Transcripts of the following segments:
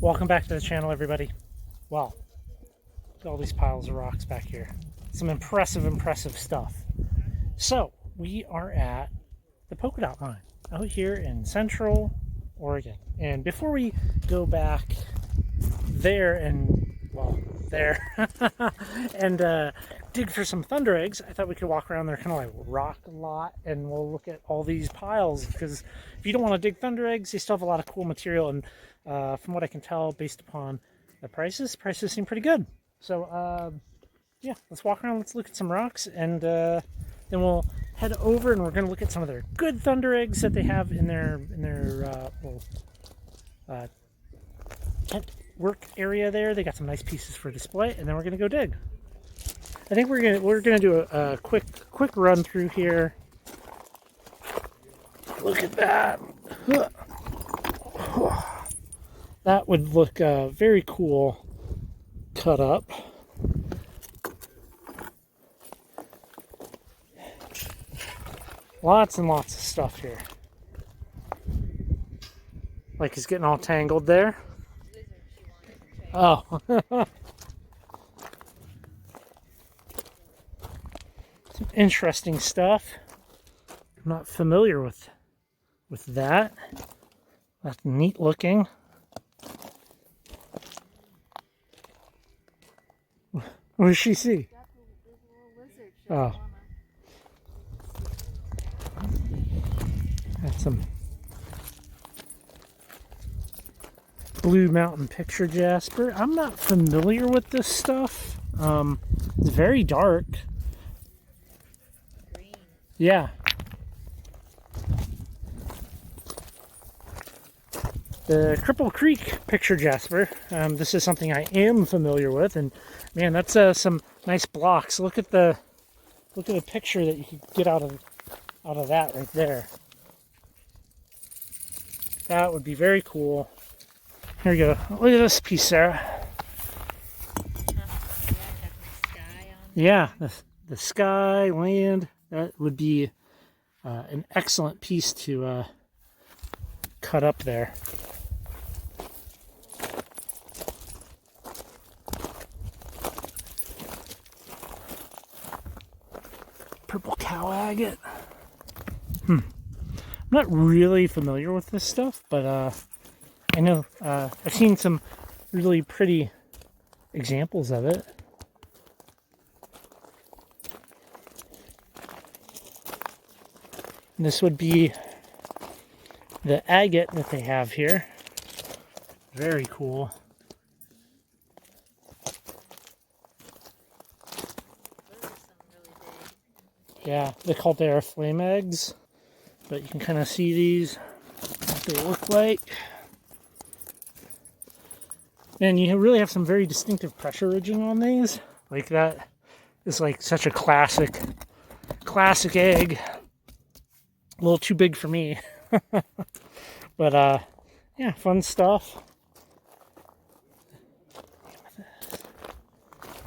Welcome back to the channel, everybody. Wow, look at all these piles of rocks back here. Some impressive stuff. So, we are at the Polka Dot Mine out here in Central Oregon. And before we go back there and, well, there, and dig for some Thundereggs, I thought we could walk around there kind of like rock a lot, and we'll look at all these piles, because if you don't want to dig Thundereggs, they still have a lot of cool material, and from what I can tell, based upon the prices seem pretty good. So, yeah, let's walk around, let's look at some rocks, and then we'll head over and we're going to look at some of their good Thundereggs that they have in their tent work area there. They got some nice pieces for display, and then we're going to go dig. I think we're gonna do a quick run through here. Look at that. That would look very cool cut up. Lots and lots of stuff here. Like he's getting all tangled there. Oh. Some interesting stuff. I'm not familiar with that. That's neat looking. What does she see? Oh. Got some Blue Mountain Picture Jasper. I'm not familiar with this stuff. It's very dark. Green. Yeah. The Cripple Creek Picture Jasper. This is something I am familiar with, and man, that's some nice blocks. Look at the picture that you could get out of that right there. That would be very cool. Here we go. Look at this piece, Sarah. Yeah, the sky, land. That would be an excellent piece to cut up there. Purple cow agate. I'm not really familiar with this stuff, but I know I've seen some really pretty examples of it. And this would be the agate that they have here. Very cool. Yeah, they call their flame eggs, but you can kind of see these, what they look like. And you really have some very distinctive pressure ridging on these. Like that is like such a classic egg. A little too big for me. But yeah, fun stuff.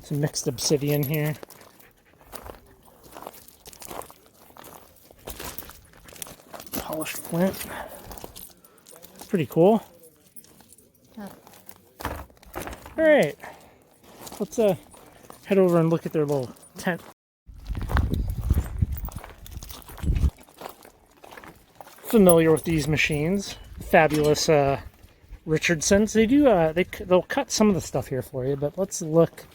Some mixed obsidian here. Polished flint. Pretty cool. All right, let's head over and look at their little tent. Familiar with these machines? Fabulous Richardsons. They do they'll cut some of the stuff here for you, but let's look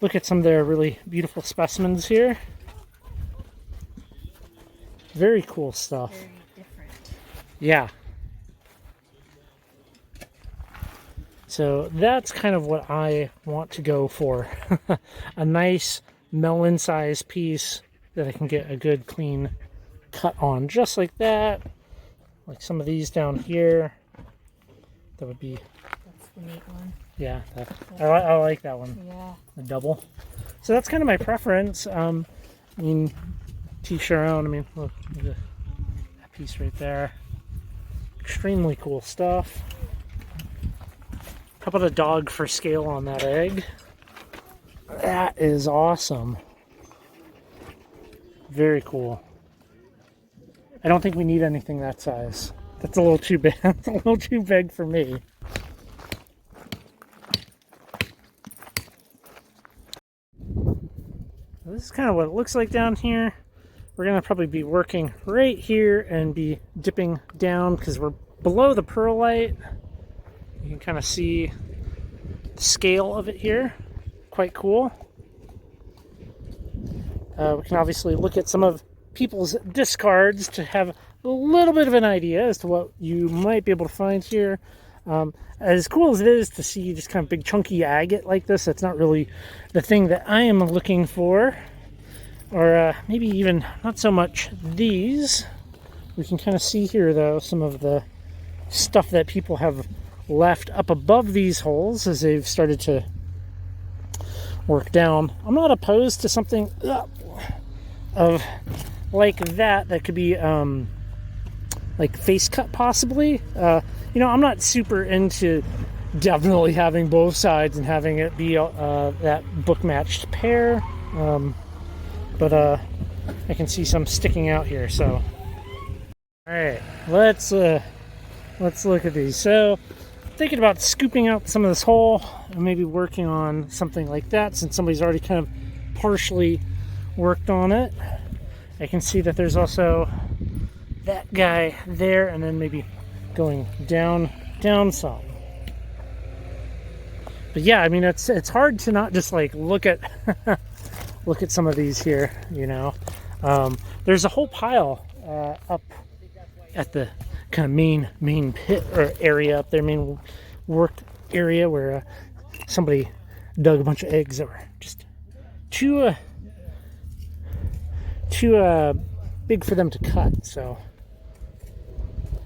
at some of their really beautiful specimens here. Very cool stuff. Very different. Yeah. So that's kind of what I want to go for. A nice melon-sized piece that I can get a good clean cut on, just like that. Like some of these down here. That would be... That's the neat one. Yeah, I like that one. Yeah. The double. So that's kind of my preference. I mean, teach your own. I mean, look at that piece right there. Extremely cool stuff. How about a dog for scale on that egg? That is awesome. Very cool. I don't think we need anything that size. That's a little too big. That's a little too big for me. this is kind of what it looks like down here. We're going to probably be working right here and be dipping down because we're below the perlite. You can kind of see the scale of it here. Quite cool. We can obviously look at some of people's discards to have a little bit of an idea as to what you might be able to find here. As cool as it is to see just kind of big chunky agate like this, that's not really the thing that I am looking for. Or maybe even not so much these. We can kind of see here though some of the stuff that people have left up above these holes as they've started to work down. I'm not opposed to something of like that could be like face cut possibly. You know, I'm not super into definitely having both sides and having it be that book matched pair, but I can see some sticking out here. So all right, let's look at these. So thinking about scooping out some of this hole and maybe working on something like that since somebody's already kind of partially worked on it. I can see that there's also that guy there, and then maybe going down some. But yeah, I mean it's hard to not just like look at look at some of these here, you know. There's a whole pile up at the kind of main pit or area up there, main work area where somebody dug a bunch of eggs that were just too big for them to cut. So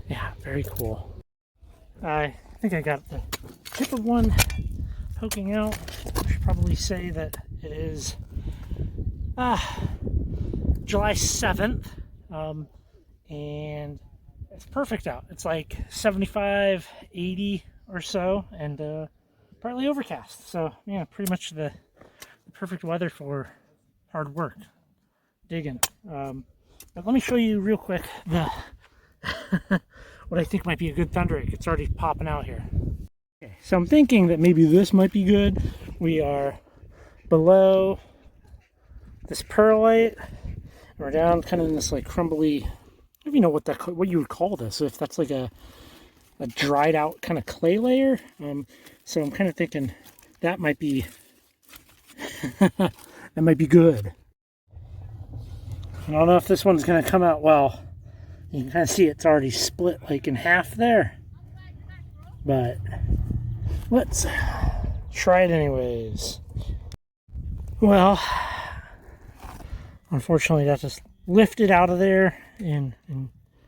yeah, very cool. I think I got the tip of one poking out. I should probably say that it is July 7th, and it's perfect out. It's like 75, 80 or so, and partly overcast. So yeah, pretty much the perfect weather for hard work, digging. But let me show you real quick the what I think might be a good Thunderegg. It's already popping out here. Okay, so I'm thinking that maybe this might be good. We are below this perlite. We're down kind of in this like crumbly, I don't even know what you would call this, if that's like a dried out kind of clay layer. So I'm kind of thinking that might be that might be good. I don't know if this one's going to come out well. You can kind of see it's already split like in half there. But let's try it anyways. Well, unfortunately that just lifted out of there in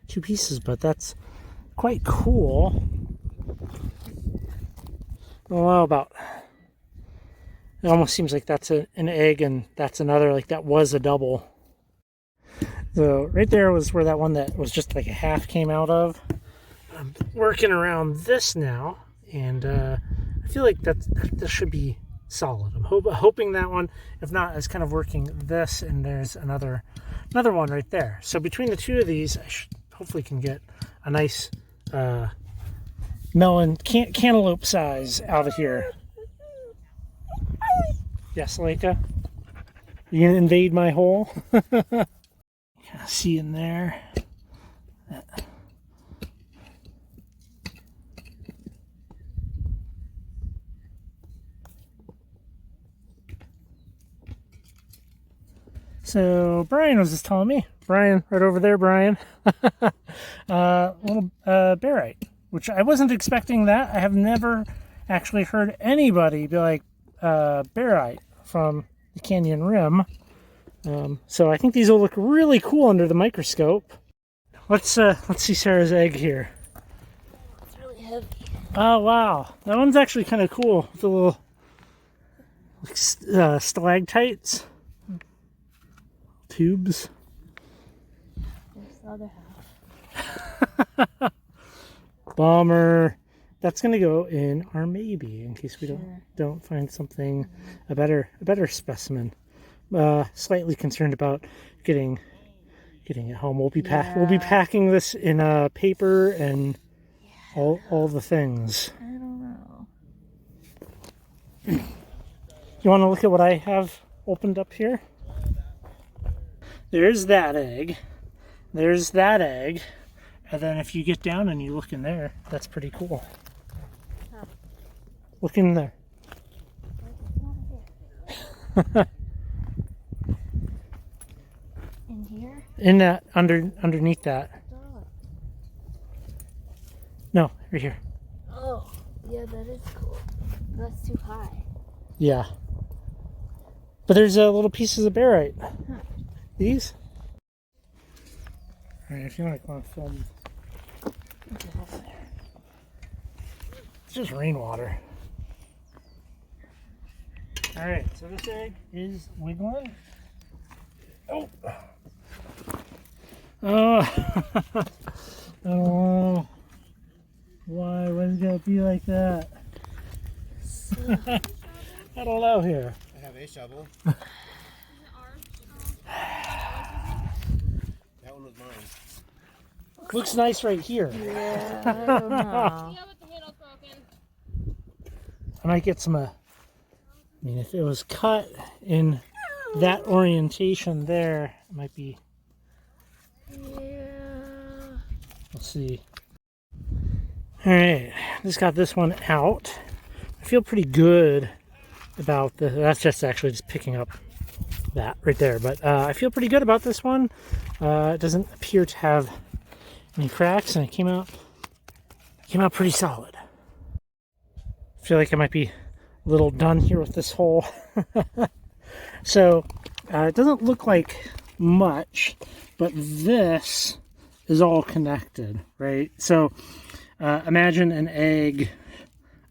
two pieces, but that's quite cool. Well, about, it almost seems like that's an egg and that's another, like that was a double. So right there was where that one that was just like a half came out of. I'm working around this now, and I feel like this should be solid. I'm hoping that one, if not, is kind of working this, and there's another one right there. So between the two of these, I hopefully can get a nice melon cantaloupe size out of here. Yes, Leica? You gonna invade my hole? Kind of see in there. So Brian was just telling me, Brian, right over there, Brian, little barite, which I wasn't expecting that. I have never actually heard anybody be like barite from the canyon rim. So I think these will look really cool under the microscope. Let's see Sarah's egg here. It's really heavy. Oh wow, that one's actually kind of cool with the little like, stalactites, tubes. There's the other half. Bummer. That's gonna go in our maybe in case we don't find something a better specimen. Slightly concerned about getting it home. We'll be packing this in paper and all the things. I don't know. You want to look at what I have opened up here? there's that egg. There's that egg. And then if you get down and you look in there, that's pretty cool. Huh. Look in there. In here? In that, underneath that. Oh. No, right here. Oh, yeah, that is cool. That's too high. Yeah. But there's little pieces of barite. Huh. These? Alright, if you want to film. It's just rainwater. Alright, so this egg is wiggling. Oh! Oh! I don't know. Why? Why is it gonna be like that? I don't know here. I have a shovel. That one was mine. Looks nice right here. Yeah, I don't know. I might get some, I mean, if it was cut in that orientation there, it might be, Yeah. we'll see. Alright, just got this one out. I feel pretty good about the, that's just actually just picking up that right there, but I feel pretty good about this one. It doesn't appear to have any cracks, and it came out pretty solid. I feel like I might be a little done here with this hole. So it doesn't look like much, but this is all connected, right? So imagine an egg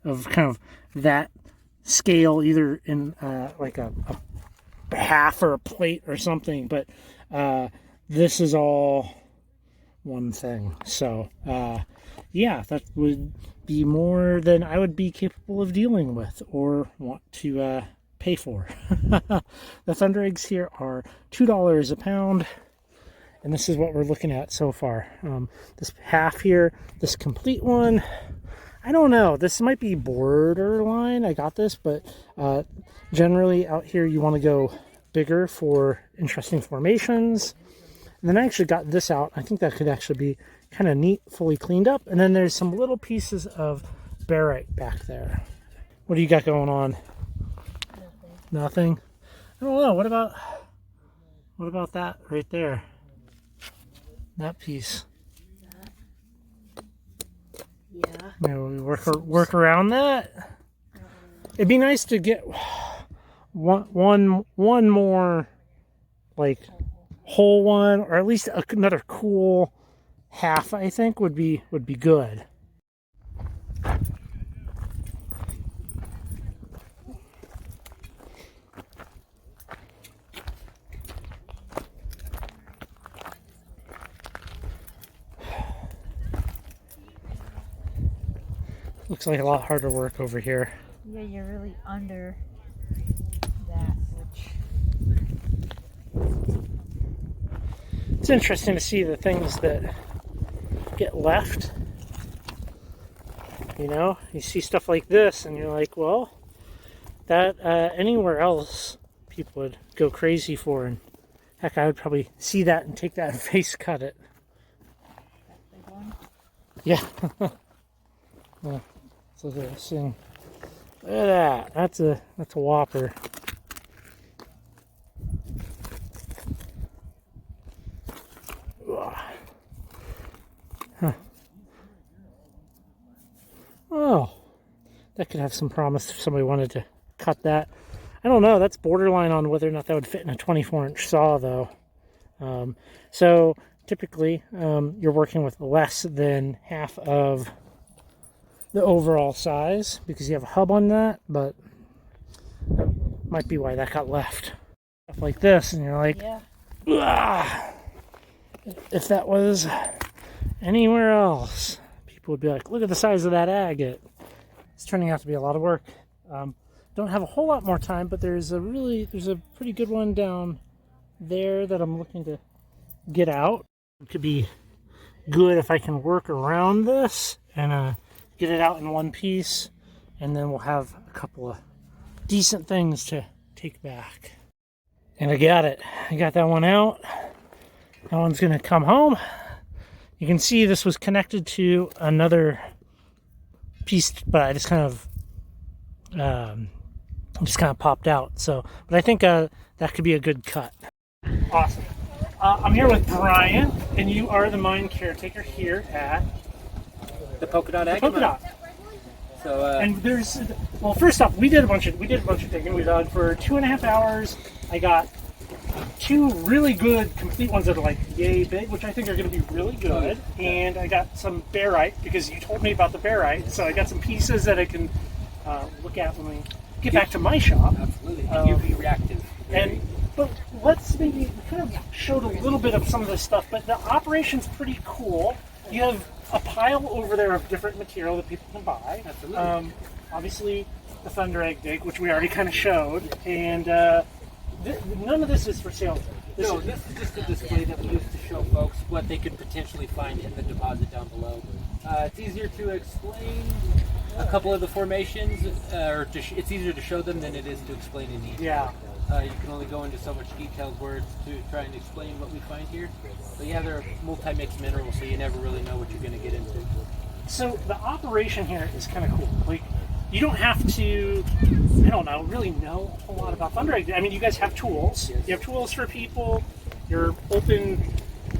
of kind of that scale, either in like a half or a plate or something, but this is all one thing. So yeah, that would be more than I would be capable of dealing with or want to pay for. The Thundereggs here are $2 a pound, and this is what we're looking at so far. This half here, this complete one, I don't know. This might be borderline. I got this, but generally out here you want to go bigger for interesting formations. And then I actually got this out. I think that could actually be kind of neat, fully cleaned up. And then there's some little pieces of barite back there. What do you got going on? Nothing? I don't know. What about that right there? That piece. Yeah. Maybe we work around that. It'd be nice to get one more like whole one, or at least another cool half. I think would be good. Looks like a lot harder work over here. Yeah, you're really under that, which... It's interesting to see the things that get left. You know, you see stuff like this and you're like, well, that anywhere else people would go crazy for, and heck, I would probably see that and take that and face cut it. Big one. Yeah. Well, let's look at this thing. Look at that. That's a whopper. Huh. Oh, that could have some promise if somebody wanted to cut that. I don't know. That's borderline on whether or not that would fit in a 24-inch saw, though. So typically, you're working with less than half of the overall size because you have a hub on that, but that might be why that got left. Stuff like this, and you're like, Yeah. If that was anywhere else, people would be like, look at the size of that agate. It's turning out to be a lot of work. Don't have a whole lot more time, but there's a pretty good one down there that I'm looking to get out. It could be good if I can work around this and get it out in one piece, and then we'll have a couple of decent things to take back. And I got it. I got that one out. Alan's going to come home. You can see this was connected to another piece, but I just kind of popped out. So, but I think that could be a good cut. Awesome. I'm here with Brian, and you are the mine caretaker here at the Polka Dot Agate Mine. So, and well, first off, we did a bunch of digging. We dug for 2.5 hours. I got 2 really good complete ones that are like yay big, which I think are going to be really good. And I got some barite because you told me about the barite, so I got some pieces that I can look at when we get back to my shop. Absolutely. UV reactive. But let's maybe, we kind of showed a little bit of some of this stuff, but the operation's pretty cool. You have a pile over there of different material that people can buy. Absolutely. Obviously, the Thundereggs dig, which we already kind of showed, and none of this is for sale. This is just a display that we use to show folks what they could potentially find in the deposit down below. It's easier to explain a couple of the formations, it's easier to show them than it is to explain in detail. Yeah. You can only go into so much detailed words to try and explain what we find here. But yeah, they're multi-mixed minerals, so you never really know what you're going to get into. So the operation here is kind of cool. Like, you don't have to, I don't know, really know a whole lot about Thundereggs. I mean, you guys have tools. Yes. You have tools for people. You're open,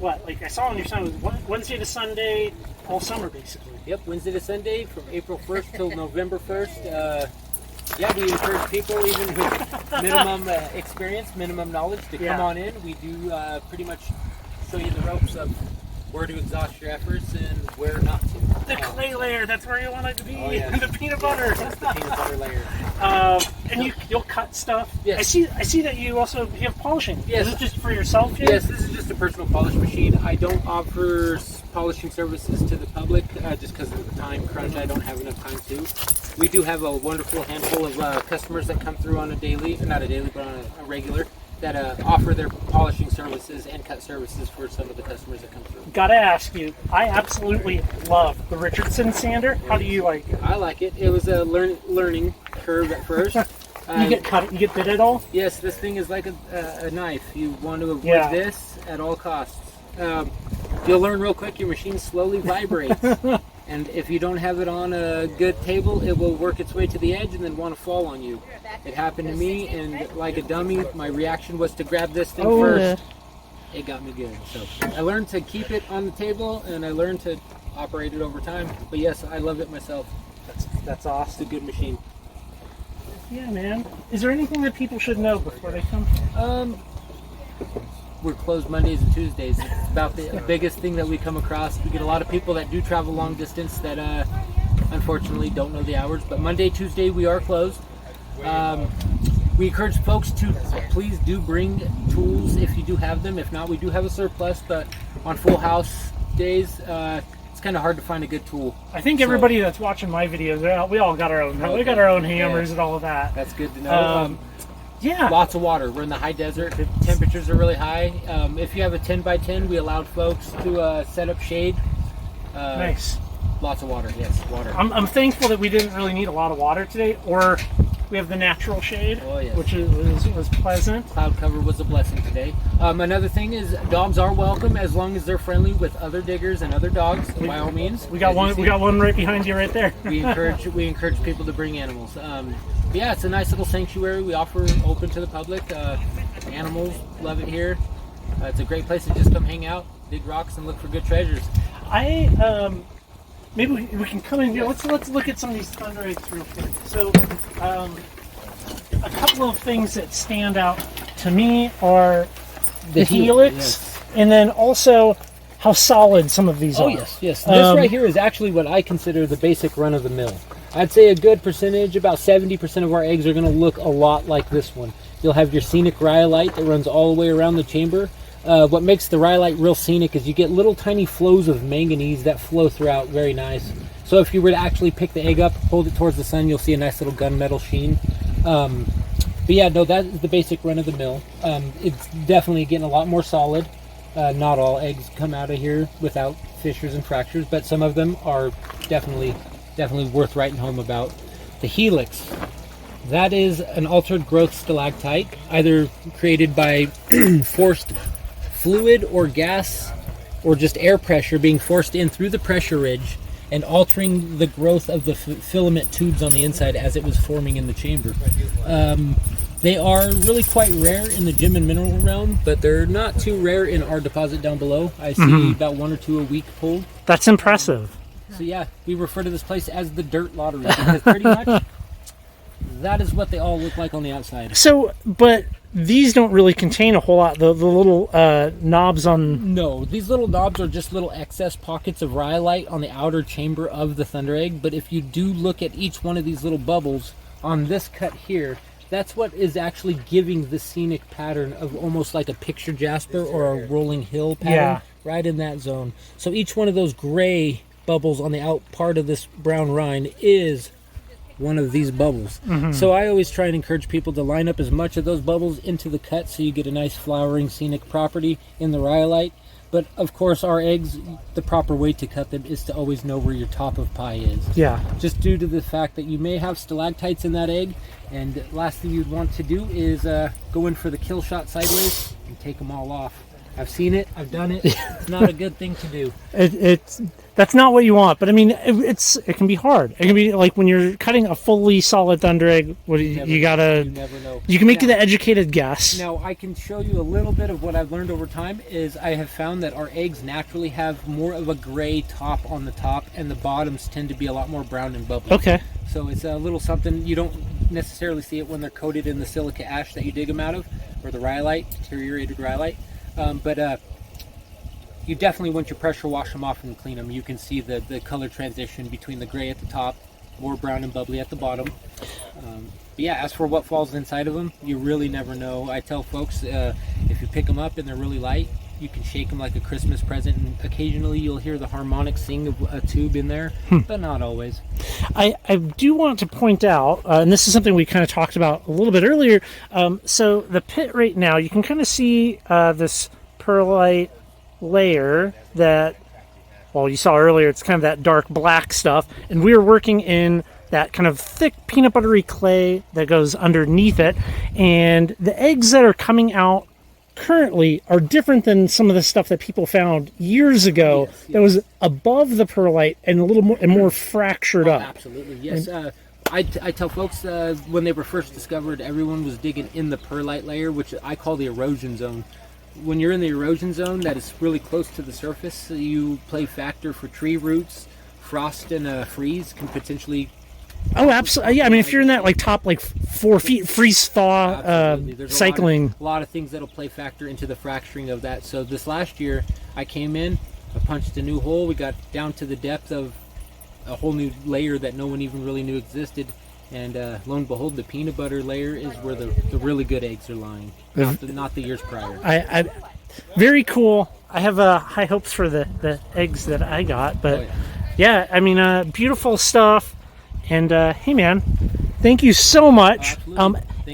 like I saw on your sign, it was Wednesday to Sunday, all summer basically. Yep, Wednesday to Sunday from April 1st till November 1st. Yeah, we encourage people, even with minimum experience, minimum knowledge, to come on in. We do pretty much show you the ropes of where to exhaust your efforts and where not to. The clay layer, that's where you want it to be. Oh, yeah. The peanut butter. That's the peanut butter layer. And you'll cut stuff. Yes. I see that you also have polishing. Yes. Is it just for yourself here? Yes, this is just a personal polish machine. I don't offer polishing services to the public just because of the time crunch. I don't have enough time to. We do have a wonderful handful of customers that come through on a daily, not a daily, but on a regular, that offer their polishing services and cut services for some of the customers that come through. Gotta ask you, I absolutely love the Richardson sander. How do you like it? I like it. It was a learning curve at first. You get bit at all? Yes, this thing is like a knife. You want to avoid this at all costs. You'll learn real quick, your machine slowly vibrates. And if you don't have it on a good table, it will work its way to the edge and then want to fall on you. It happened to me, and like a dummy, my reaction was to grab this thing first. It got me good. So I learned to keep it on the table, and I learned to operate it over time. But yes, I love it myself. That's awesome. It's a good machine. Yeah, man. Is there anything that people should know before they come here? We're closed Mondays and Tuesdays. It's about the biggest thing that we come across. We get a lot of people that do travel long distance that unfortunately don't know the hours. But Monday, Tuesday, we are closed. We encourage folks to please do bring tools if you do have them. If not, we do have a surplus. But on full house days, it's kind of hard to find a good tool. I think everybody that's watching my videos, we all got our own. We got our own hammers and all of that. That's good to know. Yeah. Lots of water. We're in the high desert. The temperatures are really high. If you have a 10 by 10, we allowed folks to set up shade. Nice. Lots of water. Yes, water. I'm thankful that we didn't really need a lot of water today, or we have the natural shade, which was pleasant. Cloud cover was a blessing today. Another thing is dogs are welcome as long as they're friendly with other diggers and other dogs. By all means. We got one. We got one right behind you, right there. we encourage people to bring animals. Yeah, it's a nice little sanctuary. We offer open to the public. Animals love it here. It's a great place to just come hang out, dig rocks, and look for good treasures. Maybe we can come in here. Let's look at some of these Thundereggs real quick. So, a couple of things that stand out to me are the helix, and then also how solid some of these are. Oh yes. This right here is actually what I consider the basic run of the mill. I'd say a good percentage, about 70% of our eggs are going to look a lot like this one. You'll have your scenic rhyolite that runs all the way around the chamber. What makes the rhyolite real scenic is you get little tiny flows of manganese that flow throughout, very nice. So if you were to actually pick the egg up, hold it towards the sun, you'll see a nice little gunmetal sheen. But yeah, no, that is the basic run of the mill. It's definitely getting a lot more solid. Not all eggs come out of here without fissures and fractures, but some of them are definitely worth writing home about. The helix, that is an altered growth stalactite, either created by forced fluid or gas or just air pressure being forced in through the pressure ridge and altering the growth of the filament tubes on the inside as it was forming in the chamber. They are really quite rare in the gem and mineral realm, but they're not too rare in our deposit down below. I see about 1 or 2 a week pulled. That's impressive. So yeah, we refer to this place as the dirt lottery because pretty much that is what they all look like on the outside. So, but these don't really contain a whole lot. The little knobs on... No, these little knobs are just little excess pockets of rhyolite on the outer chamber of the Thunderegg. But if you do look at each one of these little bubbles on this cut here, that's what is actually giving the scenic pattern of almost like a picture jasper or a rolling hill pattern right in that zone. So each one of those gray bubbles on the out part of this brown rind is one of these bubbles. So I always try and encourage people to line up as much of those bubbles into the cut so you get a nice flowering scenic property in the rhyolite. But of course our eggs, the proper way to cut them is to always know where your top of pie is. Yeah. Just due to the fact that you may have stalactites in that egg, and last thing you'd want to do is go in for the kill shot sideways and take them all off. I've seen it, I've done it. It's not a good thing to do. That's not what you want, but I mean, it can be hard. It can be like when you're cutting a fully solid Thunderegg. You gotta. You never know. You can make the educated guess. Now I can show you a little bit of what I've learned over time. Is I have found that our eggs naturally have more of a gray top on the top, and the bottoms tend to be a lot more brown and bubbly. Okay. So it's a little something you don't necessarily see it when they're coated in the silica ash that you dig them out of, or the rhyolite, deteriorated rhyolite. But you definitely, once you pressure wash them off and clean them, you can see the color transition between the gray at the top, more brown and bubbly at the bottom. But yeah, as for what falls inside of them, you really never know. I tell folks, if you pick them up and they're really light, you can shake them like a Christmas present, and occasionally you'll hear the harmonic sing of a tube in there, but not always. I do want to point out, and this is something we kind of talked about a little bit earlier, so the pit right now, you can kind of see this perlite layer that, well, you saw earlier, it's kind of that dark black stuff, and we were working in that kind of thick peanut buttery clay that goes underneath it, and the eggs that are coming out currently are different than some of the stuff that people found years ago that was above the perlite and a little more fractured up. Absolutely, yes. I tell folks when they were first discovered, everyone was digging in the perlite layer, which I call the erosion zone. When you're in the erosion zone that is really close to the surface, you play factor for tree roots. Frost and freeze can potentially... Oh, absolutely. Yeah, I mean, if you're in that top 4 feet freeze thaw cycling, a lot of things that'll play factor into the fracturing of that. So this last year, I came in, I punched a new hole. We got down to the depth of a whole new layer that no one even really knew existed. And lo and behold, the peanut butter layer is where the really good eggs are lying, not the years prior. Very cool. I have high hopes for the eggs that I got, but yeah, I mean, beautiful stuff. And hey, man, thank you so much.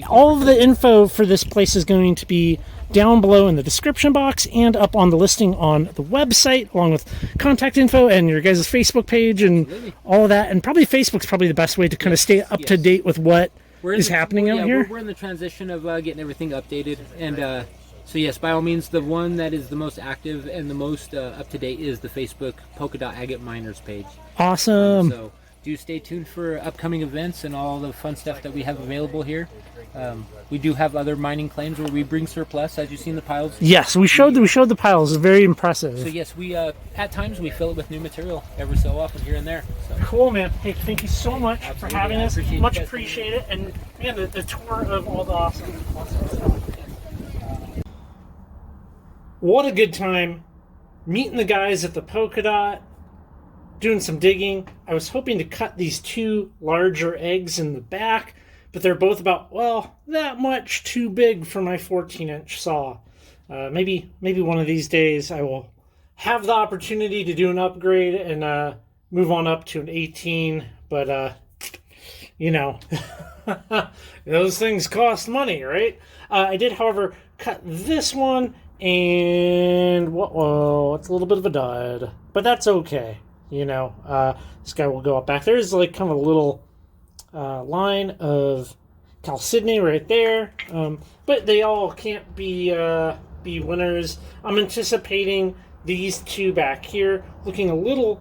All of the info for this place is going to be down below in the description box and up on the listing on the website, along with contact info and your guys' Facebook page and all of that. And probably Facebook's probably the best way to kind of stay up to date with what is happening out here. We're in the transition of getting everything updated. And so yes, by all means, the one that is the most active and the most up to date is the Facebook Polka Dot Agate Miners page. Awesome. So do stay tuned for upcoming events and all the fun stuff that we have available here. We do have other mining claims where we bring surplus, as you've seen the piles. Yes, we showed the piles. It's very impressive. So yes, we at times we fill it with new material every so often here and there. So. Cool, man. Hey, thank you so much for having us. Much appreciate it. And man, the tour of all the awesome stuff. What a good time meeting the guys at the Polka Dot, doing some digging. I was hoping to cut these 2 larger eggs in the back, but they're both about, well, that much too big for my 14-inch saw. Maybe one of these days I will have the opportunity to do an upgrade and move on up to an 18, but you know, those things cost money, right? I did, however, cut this one, and whoa, it's a little bit of a dud, but that's okay. You know, this guy will go up back. There's like kind of a little line of chalcedony right there, but they all can't be be winners. I'm anticipating these two back here looking a little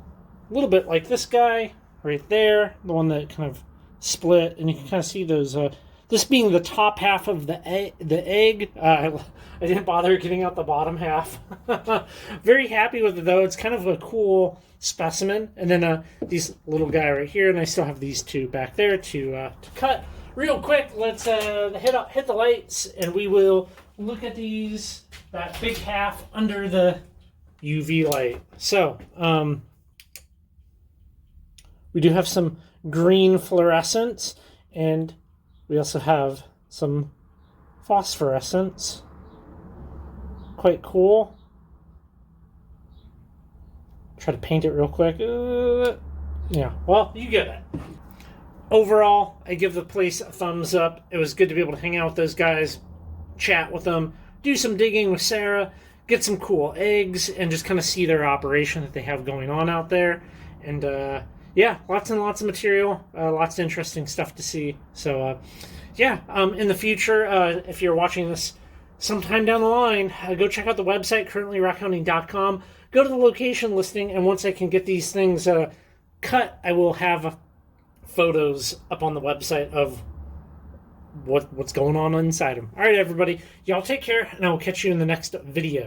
bit like this guy right there, the one that kind of split, and you can kind of see those. This being the top half of the egg. I didn't bother getting out the bottom half. Very happy with it, though. It's kind of a cool specimen. And then these little guy right here, and I still have these two back there to cut. Real quick, let's hit the lights, and we will look at these, that big half under the UV light. So, we do have some green fluorescence, and we also have some phosphorescence. Quite cool. Try to paint it real quick. Yeah, well, you get it. Overall, I give the place a thumbs up. It was good to be able to hang out with those guys, chat with them, do some digging with Sarah, get some cool eggs, and just kind of see their operation that they have going on out there. And yeah, lots and lots of material, lots of interesting stuff to see. So yeah, in the future, if you're watching this sometime down the line, go check out the website, currently rockhounding.com. Go to the location listing, and once I can get these things cut, I will have photos up on the website of what's going on inside them. All right, everybody. Y'all take care, and I will catch you in the next video.